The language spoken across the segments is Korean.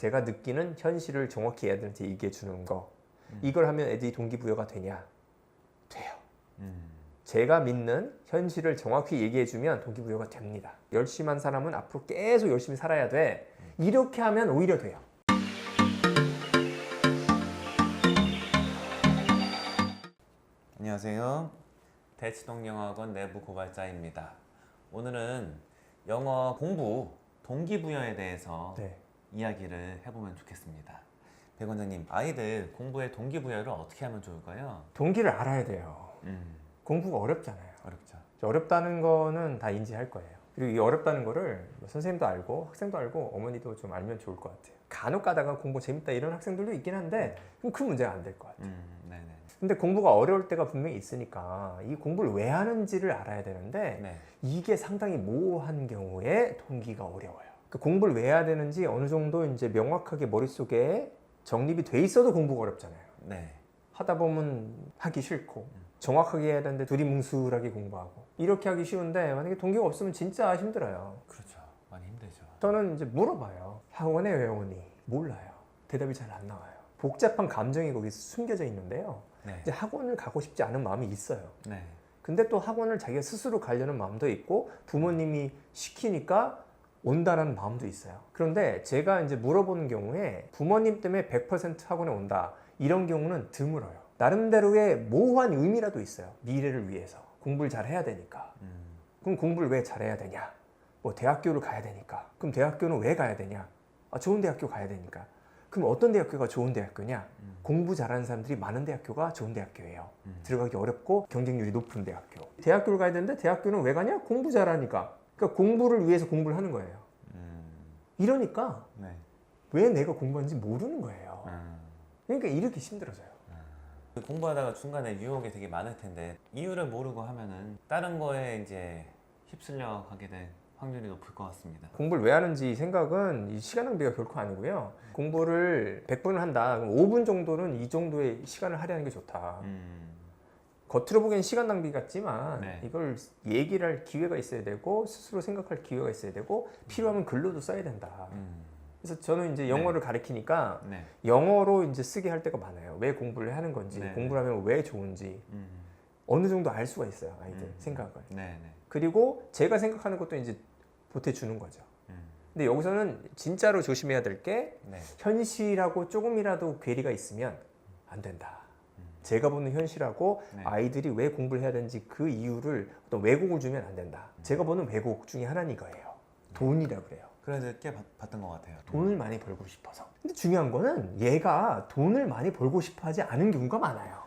제가 느끼는 현실을 정확히 애들한테 얘기해 주는 거. 이걸 하면 애들이 동기부여가 되냐? 돼요. 제가 믿는 현실을 정확히 얘기해 주면 동기부여가 됩니다. 열심히 한 사람은 앞으로 계속 열심히 살아야 돼. 이렇게 하면 오히려 돼요. 안녕하세요. 대치동영어학원 내부 고발자입니다. 오늘은 영어 공부 동기부여에 대해서 이야기를 해보면 좋겠습니다. 백 원장님, 아이들 공부의 동기부여를 어떻게 하면 좋을까요? 동기를 알아야 돼요. 공부가 어렵잖아요. 어렵죠. 어렵다는 거는 다 인지할 거예요. 그리고 이 어렵다는 거를 선생님도 알고 학생도 알고 어머니도 좀 알면 좋을 것 같아요. 간혹 가다가 공부 재밌다 이런 학생들도 있긴 한데 그럼 큰 문제가 안 될 것 같아요. 네네. 근데 공부가 어려울 때가 분명히 있으니까 이 공부를 왜 하는지를 알아야 되는데 이게 상당히 모호한 경우에 동기가 어려워요. 그 공부를 왜 해야 되는지 어느 정도 이제 명확하게 머릿속에 정립이 돼 있어도 공부가 어렵잖아요. 하다 보면 하기 싫고 정확하게 해야 되는데 두리뭉술하게 공부하고 이렇게 하기 쉬운데 만약에 동기가 없으면 진짜 힘들어요. 그렇죠. 많이 힘들죠. 저는 이제 물어봐요. 학원에 왜 오니? 몰라요. 대답이 잘 안 나와요. 복잡한 감정이 거기 숨겨져 있는데요. 이제 학원을 가고 싶지 않은 마음이 있어요. 근데 또 학원을 자기가 스스로 가려는 마음도 있고 부모님이 시키니까 온다는 마음도 있어요. 그런데 제가 이제 물어보는 경우에 부모님 때문에 100% 학원에 온다 이런 경우는 드물어요. 나름대로의 모호한 의미라도 있어요. 미래를 위해서 공부를 잘 해야 되니까. 그럼 공부를 왜 잘해야 되냐? 뭐 대학교를 가야 되니까. 그럼 대학교는 왜 가야 되냐? 좋은 대학교 가야 되니까. 그럼 어떤 대학교가 좋은 대학교냐? 공부 잘하는 사람들이 많은 대학교가 좋은 대학교예요. 들어가기 어렵고 경쟁률이 높은 대학교. 대학교를 가야 되는데 대학교는 왜 가냐? 공부 잘하니까. 그러니까 공부를 위해서 공부를 하는 거예요. 이러니까 왜 내가 공부하는지 모르는 거예요. 그러니까 이렇게 힘들어져요. 공부하다가 중간에 유혹이 되게 많을 텐데 이유를 모르고 하면은 다른 거에 이제 휩쓸려 가게 될 확률이 높을 것 같습니다. 공부를 왜 하는지 생각은 이 시간 낭비가 결코 아니고요. 공부를 100분을 한다. 그럼 5분 정도는 이 정도의 시간을 할애하는 게 좋다. 겉으로 보기엔 시간 낭비 같지만 이걸 얘기를 할 기회가 있어야 되고 스스로 생각할 기회가 있어야 되고 필요하면 글로도 써야 된다. 그래서 저는 이제 영어를 가르치니까 영어로 이제 쓰게 할 때가 많아요. 왜 공부를 하는 건지, 공부를 하면 왜 좋은지 어느 정도 알 수가 있어요. 아이들 생각을. 그리고 제가 생각하는 것도 이제 보태주는 거죠. 근데 여기서는 진짜로 조심해야 될 게 현실하고 조금이라도 괴리가 있으면 안 된다. 제가 보는 현실하고 아이들이 왜 공부를 해야 되는지 그 이유를 어떤 왜곡을 주면 안 된다. 제가 보는 왜곡 중에 하나는 이거예요. 돈이라고 그래요. 그래서 꽤 봤던 것 같아요. 돈을 많이 벌고 싶어서. 근데 중요한 거는 얘가 돈을 많이 벌고 싶어 하지 않은 경우가 많아요.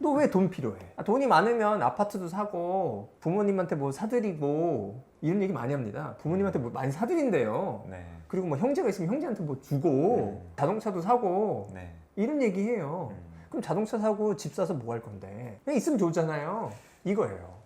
너 왜 돈 필요해? 돈이 많으면 아파트도 사고 부모님한테 뭐 사드리고 이런 얘기 많이 합니다. 부모님한테 뭐 많이 사드린대요. 그리고 뭐 형제가 있으면 형제한테 뭐 주고 자동차도 사고 이런 얘기해요. 그럼 자동차 사고 집 사서 뭐 할 건데? 그냥 있으면 좋잖아요. 이거예요.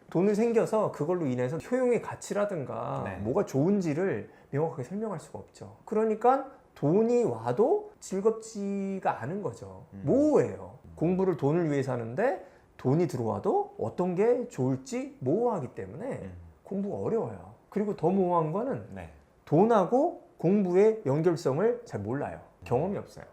돈을 생겨서 그걸로 인해서 효용의 가치라든가 뭐가 좋은지를 명확하게 설명할 수가 없죠. 그러니까 돈이 와도 즐겁지가 않은 거죠. 모호해요. 공부를 돈을 위해서 하는데 돈이 들어와도 어떤 게 좋을지 모호하기 때문에 공부가 어려워요. 그리고 더 모호한 거는 돈하고 공부의 연결성을 잘 몰라요. 경험이 없어요.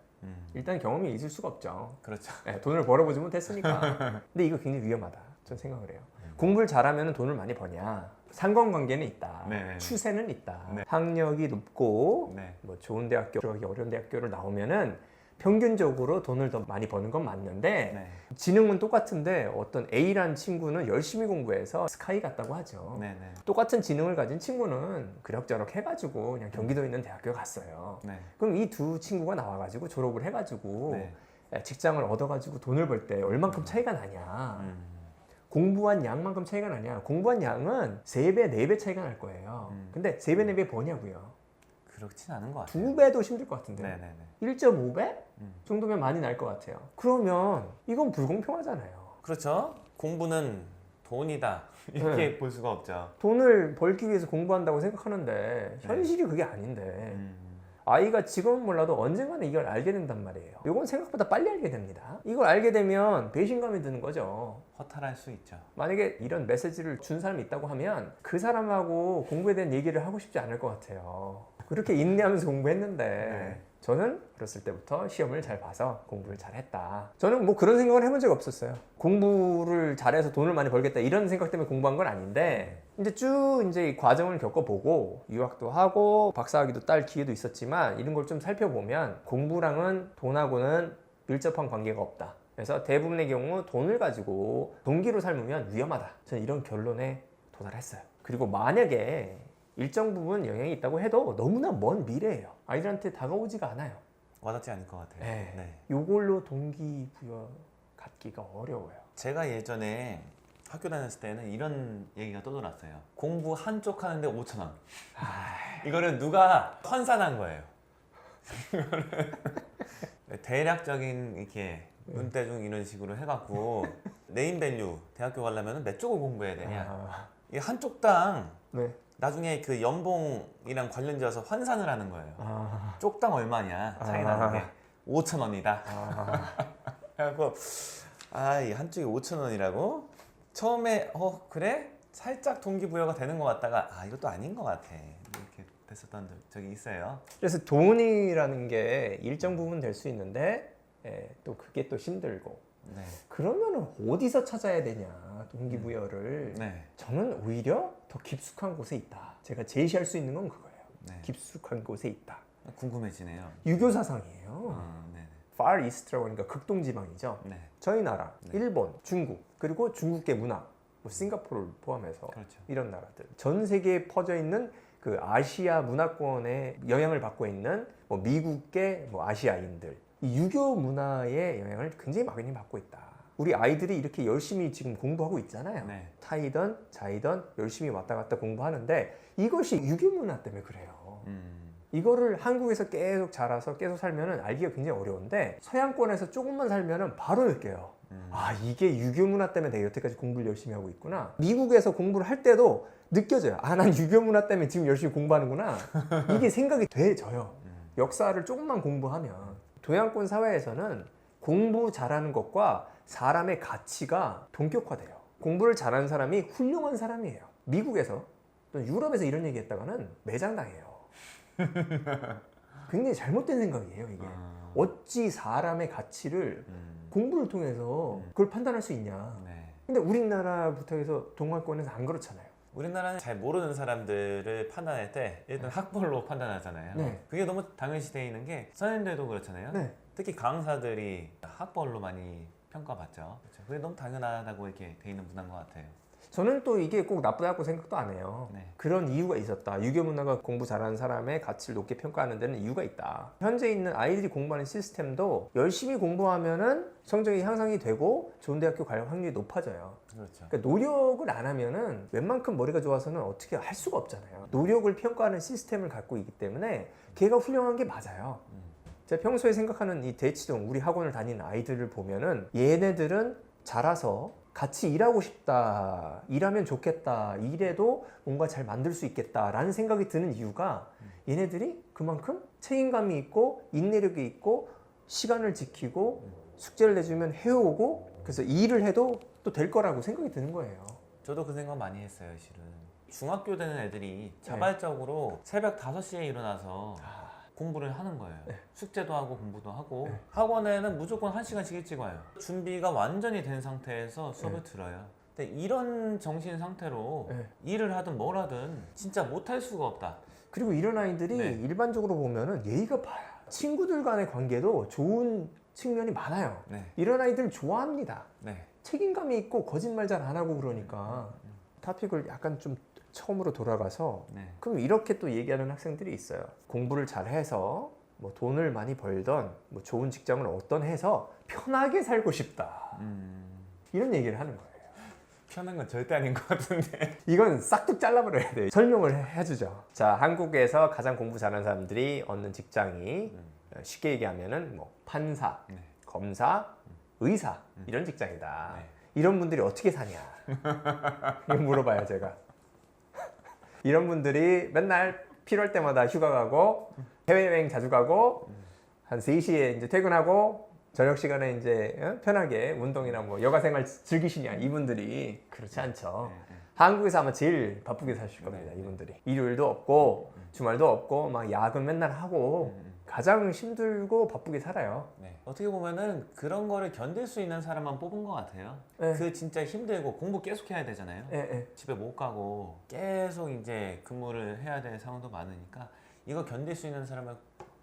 일단 경험이 있을 수가 없죠. 그렇죠. 돈을 벌어보지 못했으니까. 근데 이거 굉장히 위험하다. 저는 생각을 해요. 공부를 잘하면 돈을 많이 버냐? 상관관계는 있다. 추세는 있다. 학력이 높고 뭐 좋은 대학교, 들어가기 어려운 대학교를 나오면은 평균적으로 돈을 더 많이 버는 건 맞는데 지능은 똑같은데 어떤 A라는 친구는 열심히 공부해서 스카이 같다고 하죠. 똑같은 지능을 가진 친구는 그럭저럭 해가지고 그냥 경기도에 있는 대학교에 갔어요. 그럼 이 두 친구가 나와가지고 졸업을 해가지고 직장을 얻어가지고 돈을 벌 때 얼만큼 차이가 나냐? 공부한 양만큼 차이가 나냐? 공부한 양은 3배, 4배 차이가 날 거예요. 근데 3배, 4배 버냐고요? 그렇진 않은 것 같아요. 2배도 힘들 것 같은데 1.5배 정도면 많이 날 것 같아요. 그러면 이건 불공평하잖아요. 그렇죠. 공부는 돈이다 이렇게 볼 수가 없죠. 돈을 벌기 위해서 공부한다고 생각하는데 현실이 그게 아닌데 아이가 지금은 몰라도 언젠가는 이걸 알게 된단 말이에요. 이건 생각보다 빨리 알게 됩니다. 이걸 알게 되면 배신감이 드는 거죠. 허탈할 수 있죠. 만약에 이런 메시지를 준 사람이 있다고 하면 그 사람하고 공부에 대한 얘기를 하고 싶지 않을 것 같아요. 그렇게 인내하면서 공부했는데 네. 저는 어렸을 때부터 시험을 잘 봐서 공부를 잘했다. 저는 뭐 그런 생각을 해본 적이 없었어요. 공부를 잘해서 돈을 많이 벌겠다 이런 생각 때문에 공부한 건 아닌데 이제 쭉 이제 이 과정을 겪어보고 유학도 하고 박사학위도 딸 기회도 있었지만 이런 걸 좀 살펴보면 공부랑은 돈하고는 밀접한 관계가 없다. 그래서 대부분의 경우 돈을 가지고 동기로 삶으면 위험하다. 저는 이런 결론에 도달했어요. 그리고 만약에 일정 부분 영향이 있다고 해도 너무나 먼 미래예요. 아이들한테 다가오지가 않아요. 와닿지 않을 것 같아요. 네. 네. 요걸로 동기부여 갖기가 어려워요. 제가 예전에 학교 다녔을 때는 이런 얘기가 떠돌았어요. 공부 한쪽 하는데 5,000원. 이거를 누가 환산한 거예요. 대략적인 이렇게 문대중 이런 식으로 해갖고 네임밸류 대학교 가려면 몇 쪽을 공부해야 되냐. 이 한쪽당 네. 나중에 그 연봉이랑 관련지어서 환산을 하는 거예요. 쪽당 얼마냐 차이 나는데 5,000원이다. 그래갖고 이 한쪽이 5,000원이라고? 처음에 그래? 살짝 동기부여가 되는 것 같다가 이것도 아닌 것 같아. 이렇게 됐었던 적이 있어요. 그래서 돈이라는 게 일정 부분 될 수 있는데 또 그게 또 힘들고 네. 그러면 어디서 찾아야 되냐 동기부여를. 네. 저는 오히려 더 깊숙한 곳에 있다. 제가 제시할 수 있는 건 그거예요. 네. 깊숙한 곳에 있다. 궁금해지네요. 유교 사상이에요. 네. Far East라고 하니까 극동지방이죠. 네. 저희 나라, 네. 일본, 중국, 그리고 중국계 문화, 뭐 싱가포르를 포함해서 그렇죠. 이런 나라들. 전 세계에 퍼져 있는 그 아시아 문화권에 영향을 받고 있는 뭐 미국계 뭐 아시아인들. 이 유교 문화의 영향을 굉장히 많이 받고 있다. 우리 아이들이 이렇게 열심히 지금 공부하고 있잖아요. 네. 타이던 자이던 열심히 왔다 갔다 공부하는데 이것이 유교 문화 때문에 그래요. 이거를 한국에서 계속 자라서 계속 살면은 알기가 굉장히 어려운데 서양권에서 조금만 살면은 바로 느껴요. 이게 유교 문화 때문에 내가 여태까지 공부를 열심히 하고 있구나. 미국에서 공부를 할 때도 느껴져요. 난 유교 문화 때문에 지금 열심히 공부하는구나. 이게 생각이 돼져요. 역사를 조금만 공부하면. 동양권 사회에서는 공부 잘하는 것과 사람의 가치가 동격화돼요. 공부를 잘하는 사람이 훌륭한 사람이에요. 미국에서 또 유럽에서 이런 얘기 했다가는 매장당해요. 굉장히 잘못된 생각이에요, 이게. 어찌 사람의 가치를 공부를 통해서 그걸 판단할 수 있냐. 네. 근데 우리나라부터 해서 동양권에서 안 그렇잖아요. 우리나라는 잘 모르는 사람들을 판단할 때 일단 학벌로 판단하잖아요. 네. 그게 너무 당연시 돼 있는 게 선생님들도 그렇잖아요. 네. 특히 강사들이 학벌로 많이 평가받죠. 그렇죠. 그게 너무 당연하다고 이렇게 돼 있는 문화인 것 같아요. 저는 또 이게 꼭 나쁘다고 생각도 안 해요. 네. 그런 이유가 있었다. 유교 문화가 공부 잘하는 사람의 가치를 높게 평가하는 데는 이유가 있다. 현재 있는 아이들이 공부하는 시스템도 열심히 공부하면은 성적이 향상이 되고 좋은 대학교 갈 확률이 높아져요. 그렇죠. 그러니까 노력을 안 하면은 웬만큼 머리가 좋아서는 어떻게 할 수가 없잖아요. 노력을 평가하는 시스템을 갖고 있기 때문에 걔가 훌륭한 게 맞아요. 제가 평소에 생각하는 이 대치동 우리 학원을 다니는 아이들을 보면은 얘네들은 자라서 같이 일하고 싶다, 일하면 좋겠다, 일해도 뭔가 잘 만들 수 있겠다라는 생각이 드는 이유가 얘네들이 그만큼 책임감이 있고 인내력이 있고 시간을 지키고 숙제를 내주면 해오고 그래서 일을 해도 또 될 거라고 생각이 드는 거예요. 저도 그 생각 많이 했어요, 실은. 중학교 되는 애들이 자발적으로 새벽 5시에 일어나서 공부를 하는 거예요. 숙제도 하고 공부도 하고 학원에는 무조건 1시간씩 일찍 와요. 준비가 완전히 된 상태에서 수업을 들어요. 근데 이런 정신 상태로 일을 하든 뭘 하든 진짜 못할 수가 없다. 그리고 이런 아이들이 일반적으로 보면은 예의가 바야. 친구들 간의 관계도 좋은 측면이 많아요. 이런 아이들 좋아합니다. 책임감이 있고 거짓말 잘 안 하고 그러니까. 토픽을 약간 좀 처음으로 돌아가서 그럼 이렇게 또 얘기하는 학생들이 있어요. 공부를 잘해서 뭐 돈을 많이 벌던 뭐 좋은 직장을 얻던 해서 편하게 살고 싶다. 이런 얘기를 하는 거예요. 편한 건 절대 아닌 것 같은데. 이건 싹둑 잘라버려야 돼요. 설명을 해주죠. 자, 한국에서 가장 공부 잘하는 사람들이 얻는 직장이 쉽게 얘기하면은 뭐 판사, 검사, 의사 이런 직장이다. 이런 분들이 어떻게 사냐? 이거 물어봐요, 제가. 이런 분들이 맨날 필요할 때마다 휴가 가고 해외여행 자주 가고 한 3시에 이제 퇴근하고 저녁 시간에 이제 편하게 운동이나 뭐 여가 생활 즐기시냐 이분들이 그렇지 않죠. 한국에서 아마 제일 바쁘게 사실 겁니다. 이분들이 일요일도 없고 주말도 없고 막 야근 맨날 하고 가장 힘들고 바쁘게 살아요. 네. 어떻게 보면은 그런 거를 견딜 수 있는 사람만 뽑은 것 같아요. 네. 그 진짜 힘들고 공부 계속 해야 되잖아요. 네. 집에 못 가고 계속 이제 근무를 해야 될 상황도 많으니까 이거 견딜 수 있는 사람을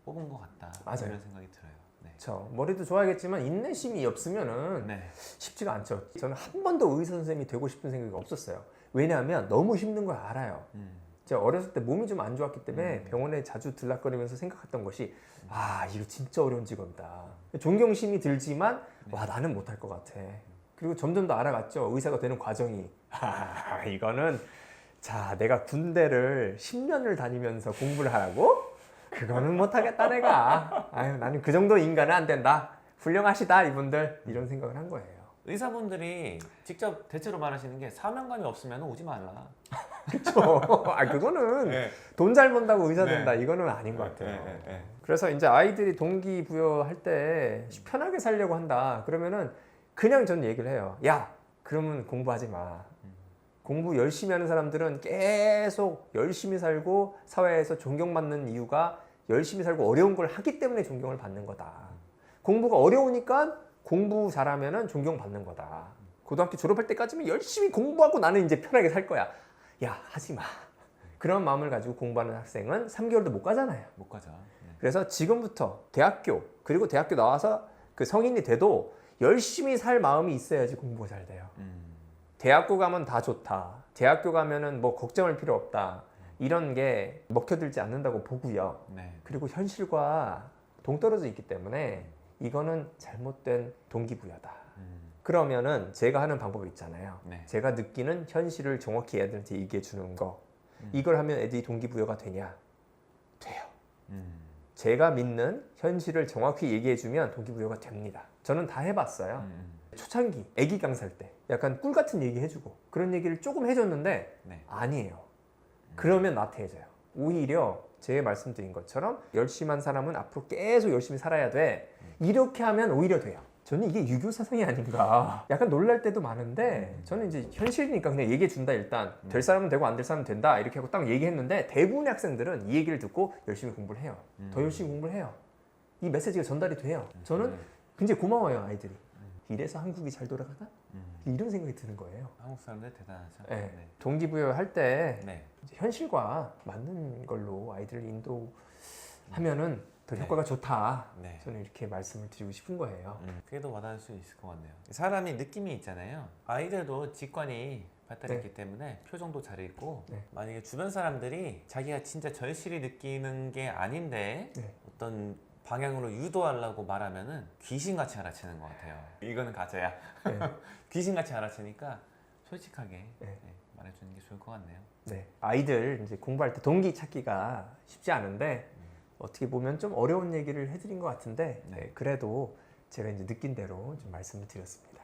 뽑은 것 같다. 맞아요. 이런 생각이 들어요. 네. 그렇죠. 머리도 좋아야겠지만 인내심이 없으면은 네. 쉽지가 않죠. 저는 한 번도 의사 선생님이 되고 싶은 생각이 없었어요. 왜냐하면 너무 힘든 걸 알아요. 제가 어렸을 때 몸이 좀 안 좋았기 때문에 병원에 자주 들락거리면서 생각했던 것이 아 이거 진짜 어려운 직업이다. 존경심이 들지만 와 나는 못할 것 같아. 그리고 점점 더 알아갔죠. 의사가 되는 과정이 이거는 자 내가 군대를 10년을 다니면서 공부를 하라고? 그거는 못하겠다 내가. 아유 나는 그 정도 인간은 안 된다. 훌륭하시다 이분들 이런 생각을 한 거예요. 의사분들이 직접 대체로 말하시는 게 사명감이 없으면 오지 말라. 그렇죠. 아 그거는 네. 돈 잘 번다고 의사 네. 된다 이거는 아닌 것 같아요. 네. 그래서 이제 아이들이 동기부여할 때 편하게 살려고 한다. 그러면은 그냥 전 얘기를 해요. 야 그러면 공부하지 마. 공부 열심히 하는 사람들은 계속 열심히 살고 사회에서 존경받는 이유가 열심히 살고 어려운 걸 하기 때문에 존경을 받는 거다. 공부가 어려우니까 공부 잘하면은 존경받는 거다. 고등학교 졸업할 때까지는 열심히 공부하고 나는 이제 편하게 살 거야. 야 하지 마. 그런 마음을 가지고 공부하는 학생은 3개월도 못 가잖아요. 못 가죠. 네. 그래서 지금부터 대학교 그리고 대학교 나와서 그 성인이 돼도 열심히 살 마음이 있어야지 공부가 잘 돼요. 대학교 가면 다 좋다. 대학교 가면은 뭐 걱정할 필요 없다. 이런 게 먹혀들지 않는다고 보고요. 네. 그리고 현실과 동떨어져 있기 때문에 이거는 잘못된 동기부여다. 그러면은 제가 하는 방법이 있잖아요. 네. 제가 느끼는 현실을 정확히 애들한테 얘기해 주는 거. 이걸 하면 애들이 동기부여가 되냐? 돼요. 제가 믿는 현실을 정확히 얘기해 주면 동기부여가 됩니다. 저는 다 해봤어요. 초창기 애기 강사할 때 약간 꿀 같은 얘기 해주고 그런 얘기를 조금 해줬는데 네. 아니에요. 그러면 나태해져요. 오히려 제가 말씀드린 것처럼 열심히 한 사람은 앞으로 계속 열심히 살아야 돼. 이렇게 하면 오히려 돼요. 저는 이게 유교 사상이 아닌가. 약간 놀랄 때도 많은데 저는 이제 현실이니까 그냥 얘기해 준다 일단. 될 사람은 되고 안 될 사람은 된다 이렇게 하고 딱 얘기했는데 대부분의 학생들은 이 얘기를 듣고 열심히 공부를 해요. 더 열심히 공부를 해요. 이 메시지가 전달이 돼요. 저는 굉장히 고마워요 아이들이. 이래서 한국이 잘 돌아가나? 이런 생각이 드는 거예요. 한국 사람들 대단하죠. 네. 네. 동기부여 할 때 네. 현실과 맞는 걸로 아이들을 인도하면은 더 네. 효과가 좋다. 네. 저는 이렇게 말씀을 드리고 싶은 거예요. 그게 더 와닿을 수 있을 것 같네요. 사람이 느낌이 있잖아요. 아이들도 직관이 발달했기 때문에 표정도 잘 읽고 네. 만약에 주변 사람들이 자기가 진짜 절실히 느끼는 게 아닌데 네. 어떤 방향으로 유도하려고 말하면은 귀신같이 알아채는 것 같아요. 이거는 가짜야. 네. 귀신같이 알아채니까 솔직하게 네. 말해주는 게 좋을 것 같네요. 네. 아이들 이제 공부할 때 동기 찾기가 쉽지 않은데 어떻게 보면 좀 어려운 얘기를 해드린 것 같은데 네. 네, 그래도 제가 이제 느낀 대로 좀 말씀을 드렸습니다.